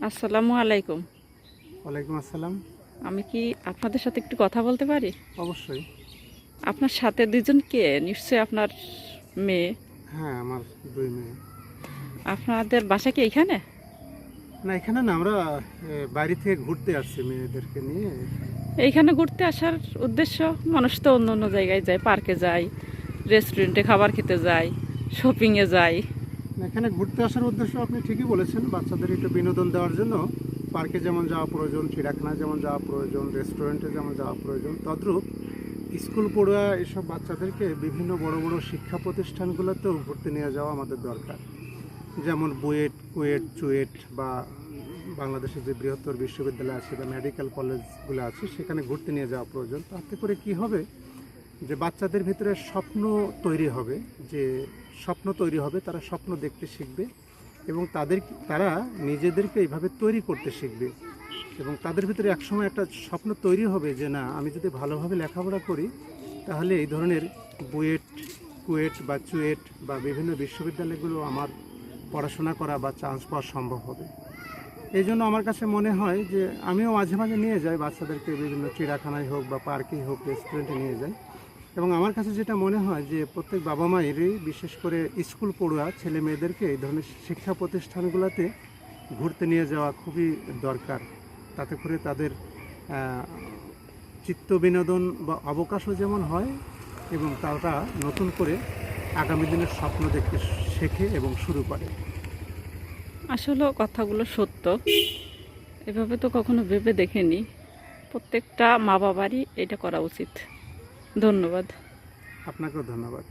আসসালামু আলাইকুম। ওয়ালাইকুম আসসালাম। আমি কি আপনাদের সাথে একটু কথা বলতে পারি? অবশ্যই। আপনার সাথে দুজন কে? নিশ্চয়ই আপনার মেয়ে। হ্যাঁ, আমার ২ মেয়ে। আপনাদের বাসা কি এইখানে? না, এখানে না, আমরা বাইরে থেকে ঘুরতে আসছি মেয়েদেরকে নিয়ে। এইখানে ঘুরতে আসার উদ্দেশ্য, মানুষ তো অন্য অন্য জায়গায় যায়, পার্কে যায়, রেস্টুরেন্টে খাবার খেতে যায়, শপিংয়ে যায়। এখানে ঘুরতে আসার উদ্দেশ্য আপনি ঠিকই বলেছেন, বাচ্চাদের একটু বিনোদন দেওয়ার জন্য পার্কে যেমন যাওয়া প্রয়োজন, চিড়িয়াখানায় যেমন যাওয়া প্রয়োজন, রেস্টুরেন্টে যেমন যাওয়া প্রয়োজন, তদ্রূপ স্কুল পড়ুয়া এসব বাচ্চাদেরকে বিভিন্ন বড় বড় শিক্ষা প্রতিষ্ঠানগুলোতেও ঘুরতে নিয়ে যাওয়া আমাদের দরকার। যেমন বুয়েট, কুয়েট, চুয়েট বা বাংলাদেশের যে বৃহত্তর বিশ্ববিদ্যালয় আছে বা মেডিকেল কলেজগুলো আছে সেখানে ঘুরতে নিয়ে যাওয়া প্রয়োজন। তাতে করে কি হবে, যে বাচ্চাদের ভিতরে স্বপ্ন তৈরি হবে, তারা স্বপ্ন দেখতে শিখবে এবং তারা নিজেদেরকে এইভাবে তৈরি করতে শিখবে এবং তাদের ভিতরে একসময় একটা স্বপ্ন তৈরি হবে যে না, আমি যদি ভালোভাবে লেখাপড়া করি তাহলে এই ধরনের বুয়েট, কুয়েট বা চুয়েট বা বিভিন্ন বিশ্ববিদ্যালয়গুলো আমার পড়াশোনা করা বা চান্স পাওয়া সম্ভব হবে। এই জন্য আমার কাছে মনে হয় যে আমিও মাঝে মাঝে নিয়ে যাই বাচ্চাদেরকে, বিভিন্ন চিড়িয়াখানায় হোক বা পার্কেই হোক, রেস্টুরেন্টে নিয়ে যাই। এবং আমার কাছে যেটা মনে হয় যে প্রত্যেক বাবা মায়েরই, বিশেষ করে স্কুল পড়ুয়া ছেলে মেয়েদেরকে এই ধরনের শিক্ষা প্রতিষ্ঠানগুলোতে ঘুরতে নিয়ে যাওয়া খুবই দরকার। তাতে করে তাদের চিত্ত বিনোদন বা অবকাশও যেমন হয় এবং তারা নতুন করে আগামী দিনের স্বপ্ন দেখতে শেখে এবং শুরু করে। আসলে কথাগুলো সত্য। এভাবে তো কখনো ভেবে দেখিনি। প্রত্যেকটা মা বাবারই এটা করা উচিত। ধন্যবাদ। আপনাকেও ধন্যবাদ।